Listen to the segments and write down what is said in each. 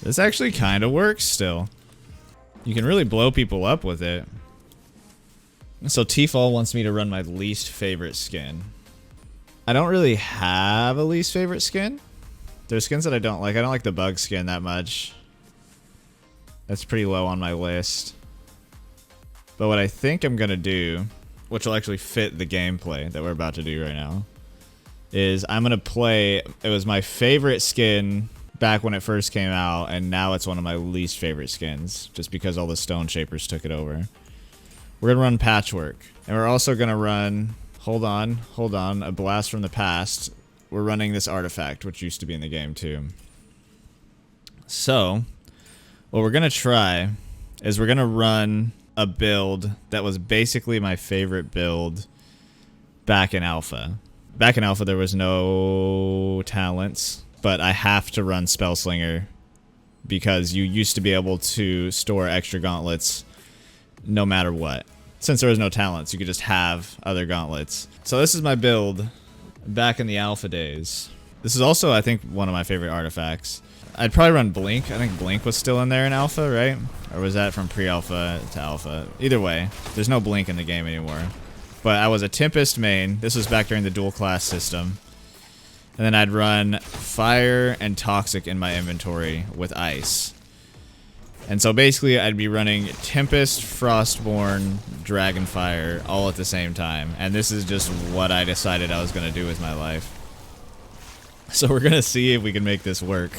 This actually kind of works still. You can really blow people up with it. So T-Fall wants me to run my least favorite skin. I don't really have a least favorite skin. There's skins that I don't like. I don't like the bug skin that much. That's pretty low on my list. But what I think I'm going to do, which will actually fit the gameplay that we're about to do right now, is I'm going to play... It was my favorite skin back when it first came out, and now it's one of my least favorite skins, just because all the Stone Shapers took it over. We're going to run Patchwork. And we're also going to run... Hold on. A Blast from the Past. We're running this artifact, which used to be in the game too. So, what we're going to try is we're going to run a build that was basically my favorite build back in Alpha. Back in Alpha, there was no talents, but I have to run Spellslinger because you used to be able to store extra gauntlets no matter what. Since there was no talents, you could just have other gauntlets. So this is my build back in the Alpha days. This is also, I think, one of my favorite artifacts. I'd probably run Blink. I think Blink was still in there in Alpha, right? Or was that from pre-Alpha to Alpha? Either way, there's no Blink in the game anymore. But I was a Tempest main. This was back during the dual class system. And then I'd run Fire and Toxic in my inventory with Ice. And so basically I'd be running Tempest, Frostborn, Dragonfire all at the same time. And this is just what I decided I was going to do with my life. So we're going to see if we can make this work.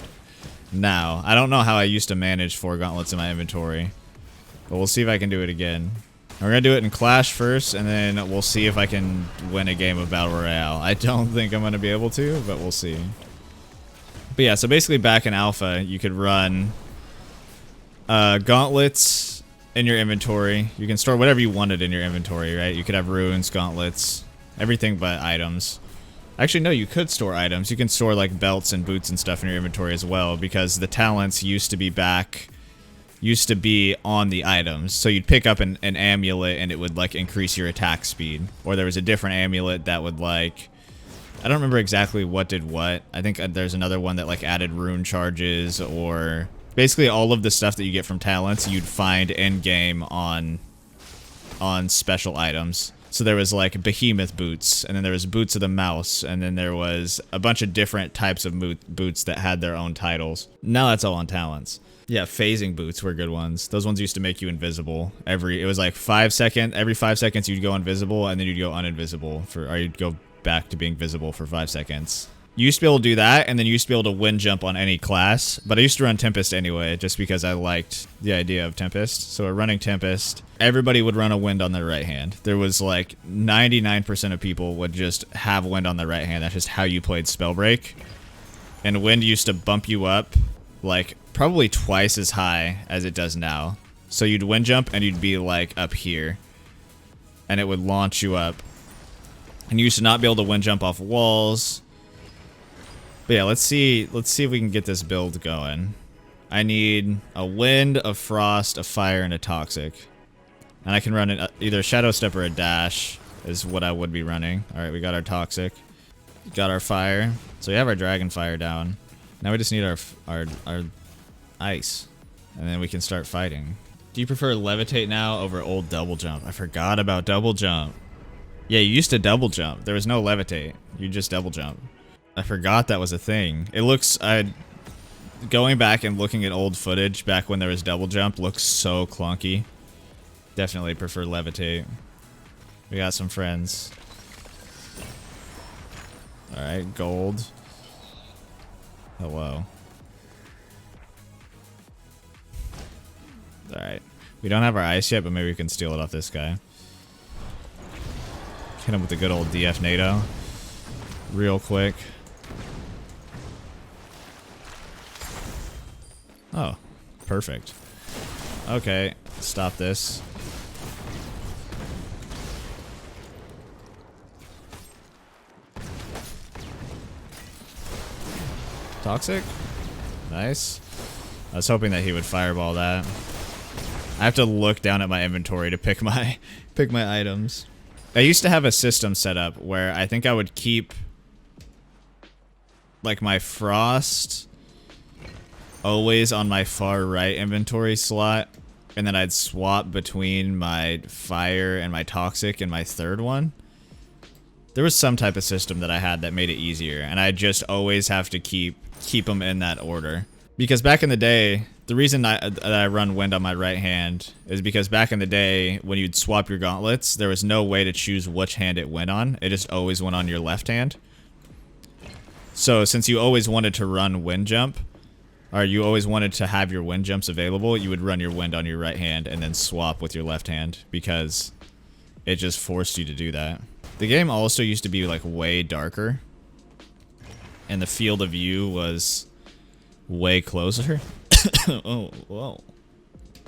Now, I don't know how I used to manage 4 gauntlets in my inventory. But we'll see if I can do it again. We're going to do it in Clash first, and then we'll see if I can win a game of Battle Royale. I don't think I'm going to be able to, but we'll see. But yeah, so basically back in Alpha, you could run... gauntlets in your inventory. You can store whatever you wanted in your inventory, right? You could have runes, gauntlets, everything but items. Actually, no, you could store items. You can store like belts and boots and stuff in your inventory as well, because the talents used to be on the items. So you'd pick up an amulet and it would like increase your attack speed. Or there was a different amulet that would like... I don't remember exactly what did what. I think there's another one that like added rune charges, or... Basically, all of the stuff that you get from talents, you'd find in-game on special items. So there was like behemoth boots, and then there was boots of the mouse, and then there was a bunch of different types of boots that had their own titles. Now that's all on talents. Yeah, phasing boots were good ones. Those ones used to make you invisible. It was like 5 seconds. Every 5 seconds you'd go invisible, and then you'd go uninvisible or you'd go back to being visible for 5 seconds. You used to be able to do that, and then you used to be able to wind jump on any class. But I used to run Tempest anyway, just because I liked the idea of Tempest. So we're running Tempest. Everybody would run a wind on their right hand. There was like 99% of people would just have wind on their right hand. That's just how you played Spellbreak. And wind used to bump you up like probably twice as high as it does now. So you'd wind jump and you'd be like up here. And it would launch you up. And you used to not be able to wind jump off walls. But yeah, let's see if we can get this build going. I need a wind, a frost, a fire, and a toxic. And I can run either a shadow step or a dash is what I would be running. Alright, we got our toxic. Got our fire. So we have our dragon fire down. Now we just need our ice. And then we can start fighting. Do you prefer levitate now over old double jump? I forgot about double jump. Yeah, you used to double jump. There was no levitate. You just double jump. I forgot that was a thing. It looks... Going back and looking at old footage back when there was double jump looks so clunky. Definitely prefer levitate. We got some friends. Alright, gold. Hello. Alright. We don't have our ice yet, but maybe we can steal it off this guy. Hit him with the good old DF NATO. Real quick. Oh, perfect. Okay, stop this. Toxic? Nice. I was hoping that he would fireball that. I have to look down at my inventory to pick my items. I used to have a system set up where I think I would keep like my frost always on my far right inventory slot, and then I'd swap between my fire and my toxic and my third one. There was some type of system that I had that made it easier, and I just always have to keep them in that order. Because back in the day, the reason that I run wind on my right hand is because back in the day, when you'd swap your gauntlets, there was no way to choose which hand it went on. It just always went on your left hand. So since you always wanted to run wind jump, or you always wanted to have your wind jumps available, you would run your wind on your right hand and then swap with your left hand because it just forced you to do that. The game also used to be like way darker, and the field of view was way closer. Oh, whoa.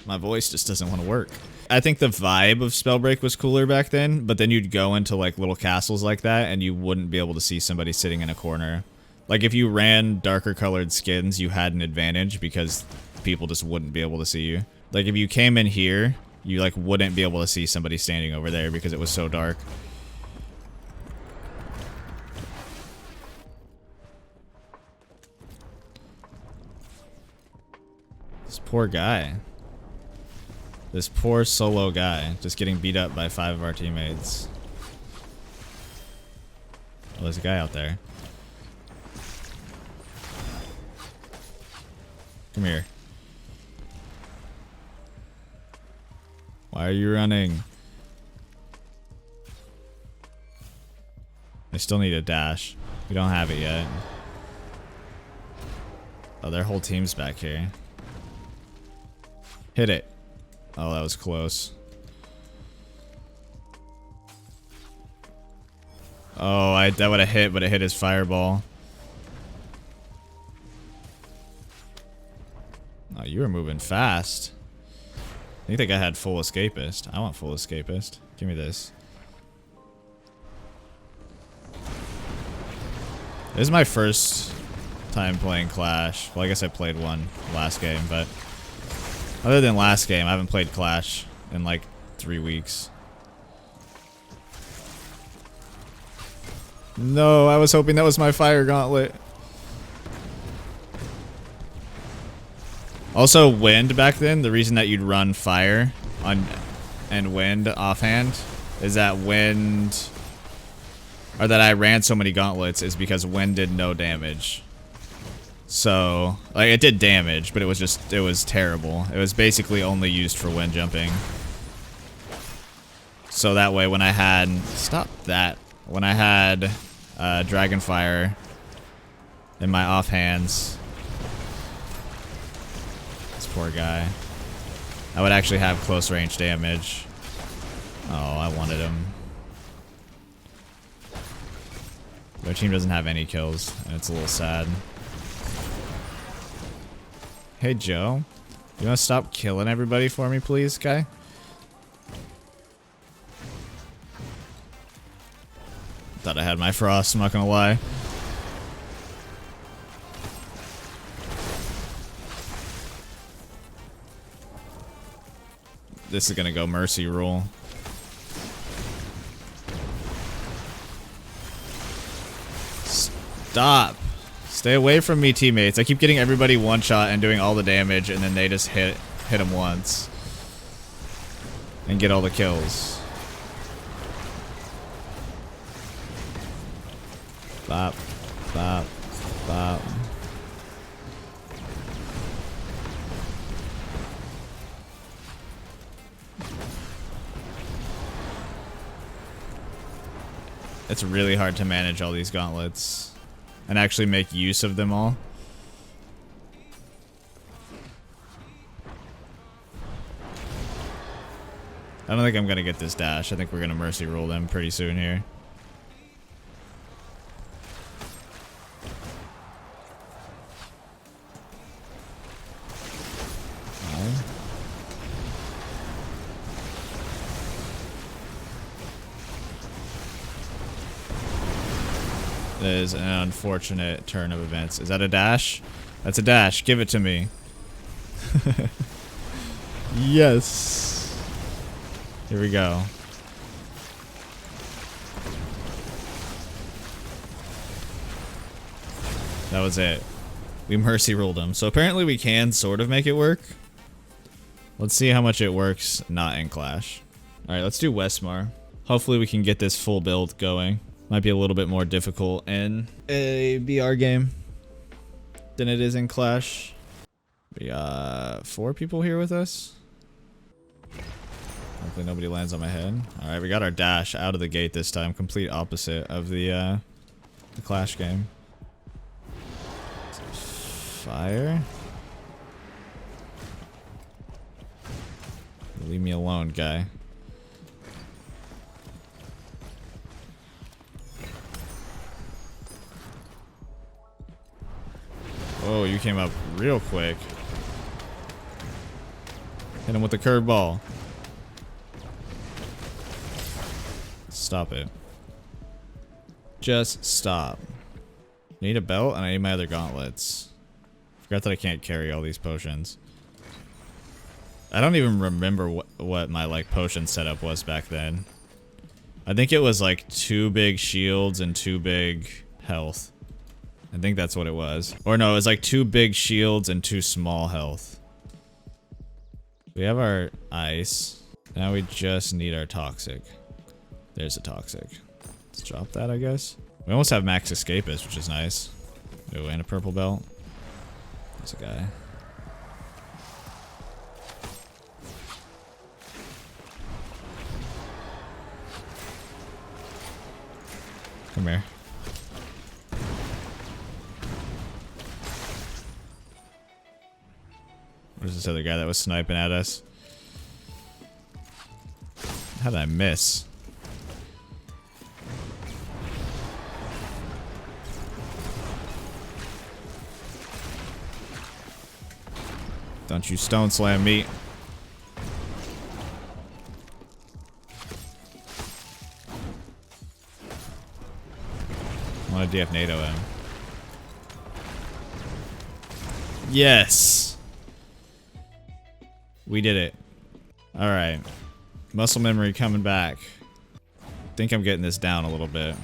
My voice just doesn't want to work. I think the vibe of Spellbreak was cooler back then, but then you'd go into like little castles like that and you wouldn't be able to see somebody sitting in a corner. Like if you ran darker colored skins, you had an advantage because people just wouldn't be able to see you. Like if you came in here, you like wouldn't be able to see somebody standing over there because it was so dark. This poor guy. This poor solo guy just getting beat up by 5 of our teammates. Oh, there's a guy out there. Come here. Why are you running? I still need a dash. We don't have it yet. Oh, their whole team's back here. Hit it. Oh, that was close. Oh, that would have hit, but it hit his fireball. Oh, you were moving fast. I think that guy had full escapist. I want full escapist. Give me this. This is my first time playing Clash. Well, I guess I played one last game, but other than last game, I haven't played Clash in like 3 weeks. No, I was hoping that was my fire gauntlet. Also, wind back then, the reason that you'd run fire on and wind offhand is that wind, or that I ran so many gauntlets, is because wind did no damage. So, like, it did damage, but it was terrible. It was basically only used for wind jumping. So that way, when I had, when I had Dragonfire in my offhands, this poor guy, I would actually have close range damage. Oh, I wanted him. Their team doesn't have any kills, and it's a little sad. Hey, Joe. You want to stop killing everybody for me, please, guy? Thought I had my frost, I'm not gonna lie. This is gonna go mercy rule. Stop. Stay away from me, teammates. I keep getting everybody one shot and doing all the damage, and then they just hit him once and get all the kills. Bop, bop, bop. It's really hard to manage all these gauntlets and actually make use of them all. I don't think I'm gonna get this dash. I think we're gonna mercy roll them pretty soon here. That is an unfortunate turn of events. Is that a dash? That's a dash. Give it to me. Yes. Here we go. That was it. We mercy ruled him. So apparently we can sort of make it work. Let's see how much it works not in Clash. Alright, let's do Westmar. Hopefully we can get this full build going. Might be a little bit more difficult in a BR game than it is in Clash. We got 4 people here with us. Hopefully nobody lands on my head. Alright, we got our dash out of the gate this time. Complete opposite of the Clash game. Fire. Leave me alone, guy. Oh, you came up real quick. Hit him with the curveball. Stop it. Just stop. Need a belt and I need my other gauntlets. Forgot that I can't carry all these potions. I don't even remember what my like potion setup was back then. I think it was like 2 big shields and 2 big health. I think that's what it was. Or no, it was like 2 big shields and 2 small health. We have our ice. Now we just need our toxic. There's a toxic. Let's drop that, I guess. We almost have max escapist, which is nice. Oh, and a purple belt. There's a guy. Come here. Where's this other guy that was sniping at us? How did I miss? Don't you stone slam me. I want to DF NATO him. Yes! We did it. Alright. Muscle memory coming back. Think I'm getting this down a little bit.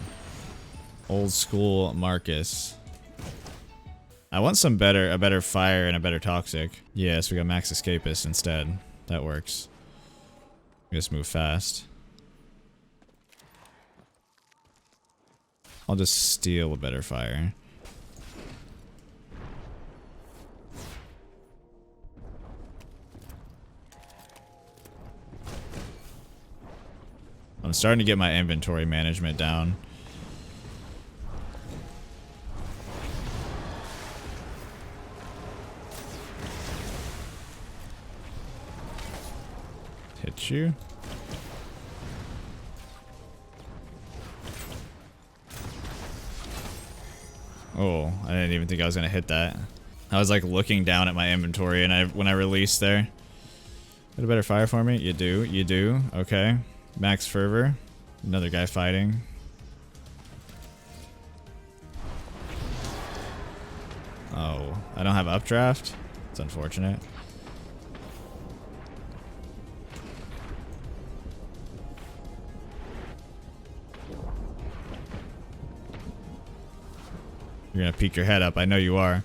Old school Marcus. I want a better fire and a better toxic. Yes, we got max escapist instead. That works. Just move fast. I'll just steal a better fire. I'm starting to get my inventory management down. Hit you. Oh, I didn't even think I was gonna hit that. I was like looking down at my inventory and when I released there. Got a better fire for me? You do, you do. Okay. Max fervor. Another guy fighting. Oh, I don't have updraft? It's unfortunate. You're gonna peek your head up, I know you are.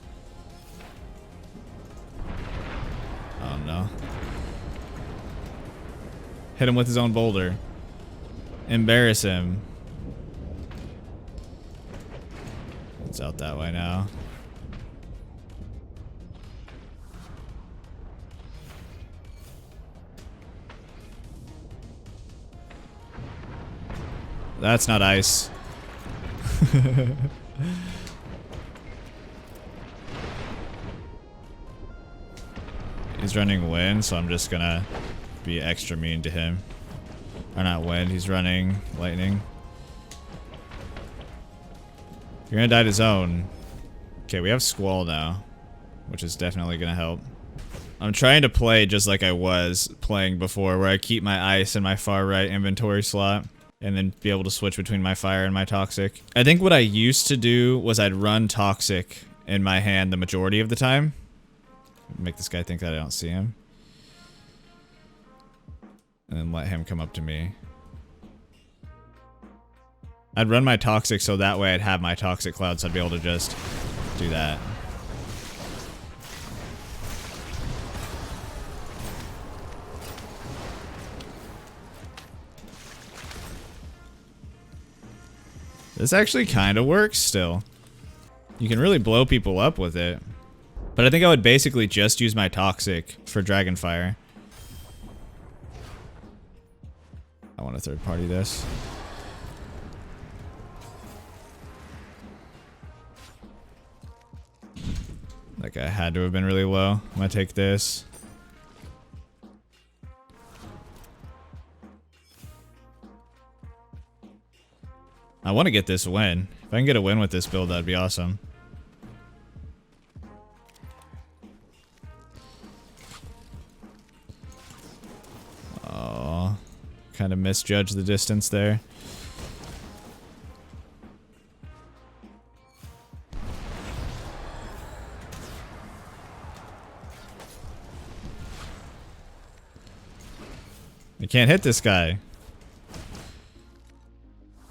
Oh no. Hit him with his own boulder. Embarrass him. It's out that way now. That's not ice. He's running wind, so I'm just gonna be extra mean to him. Or not wind, he's running lightning. You're gonna die to zone. Okay, we have squall now, which is definitely gonna help. I'm trying to play just like I was playing before, where I keep my ice in my far right inventory slot and then be able to switch between my fire and my toxic. I think what I used to do was I'd run toxic in my hand the majority of the time. Make this guy think that I don't see him. And then let him come up to me. I'd run my toxic so that way I'd have my toxic cloud so I'd be able to just do that. This actually kind of works still. You can really blow people up with it. But I think I would basically just use my Toxic for Dragonfire. I want to third party this. That guy had to have been really low. I'm gonna take this. I want to get this win. If I can get a win with this build, that'd be awesome. Oh, kind of misjudged the distance there. I can't hit this guy.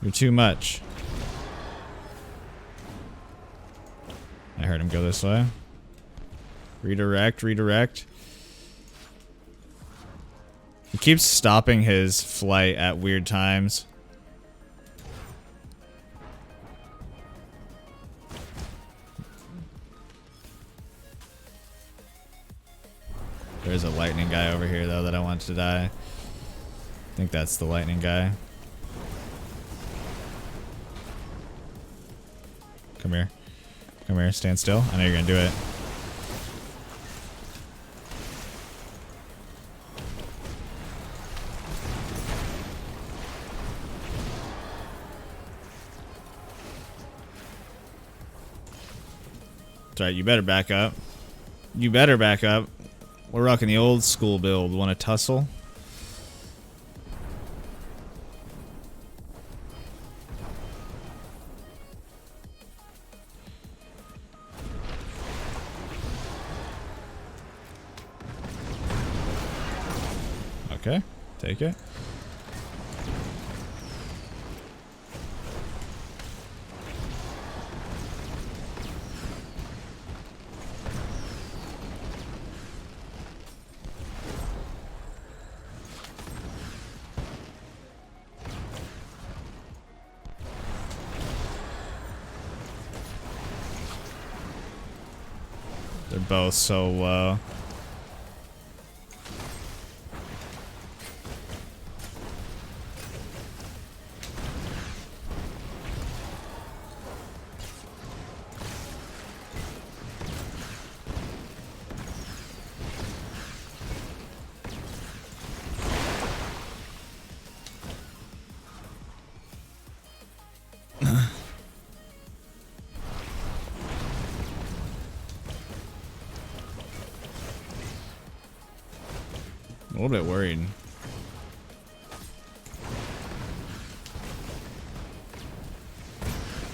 You're too much. I heard him go this way. Redirect, redirect. He keeps stopping his flight at weird times. There's a lightning guy over here though that I want to die. I think that's the lightning guy. Come here. Come here, stand still. I know you're gonna do it. It's alright, you better back up. You better back up. We're rocking the old school build. Want to tussle? Okay, take it. They're both so low. A little bit worried.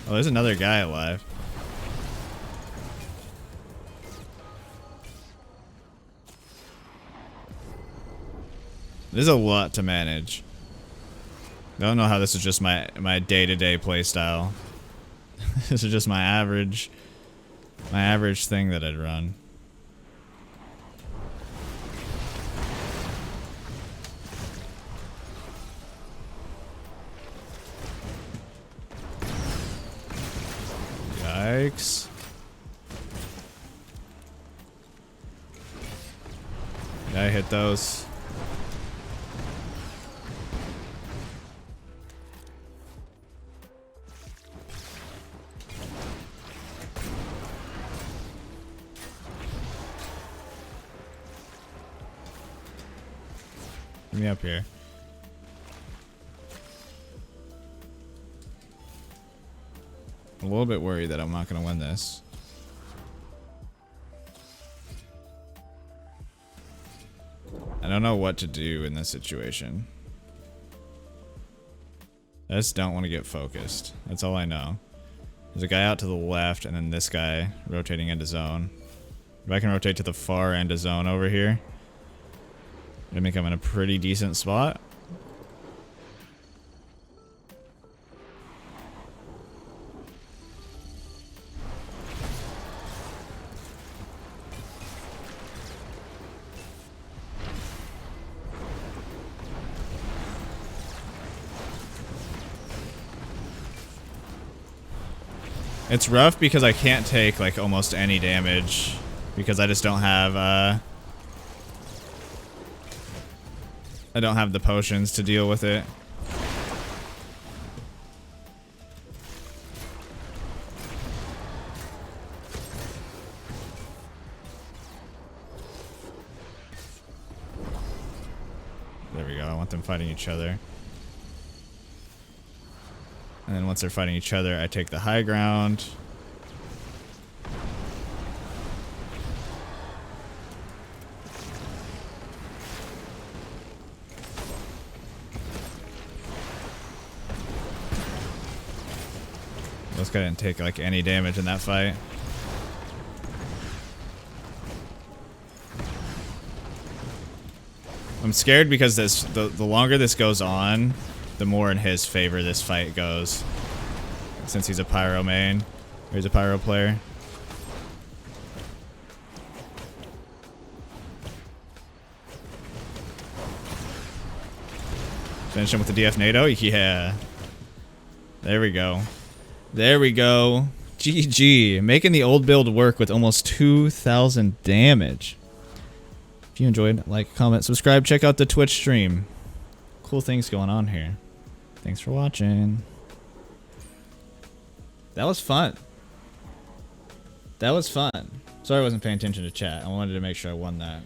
Oh, there's another guy alive. There's a lot to manage. I don't know how this is just my day-to-day play style. This is just my average thing that I'd run. Yikes. Yeah, I hit those. Get me up here. I'm a little bit worried that I'm not going to win this. I don't know what to do in this situation. I just don't want to get focused. That's all I know. There's a guy out to the left and then this guy rotating into zone. If I can rotate to the far end of zone over here, I think I'm in a pretty decent spot. It's rough because I can't take like almost any damage because I just don't have I don't have the potions to deal with it. There we go. I want them fighting each other. And then once they're fighting each other, I take the high ground. This guy didn't take like any damage in that fight. I'm scared because the longer this goes on, the more in his favor this fight goes. Since he's a pyro main. Or he's a pyro player. Finish him with the DF NATO? Yeah. There we go. There we go. GG. Making the old build work with almost 2,000 damage. If you enjoyed, like, comment, subscribe, check out the Twitch stream. Cool things going on here. Thanks for watching. That was fun. That was fun. Sorry I wasn't paying attention to chat. I wanted to make sure I won that.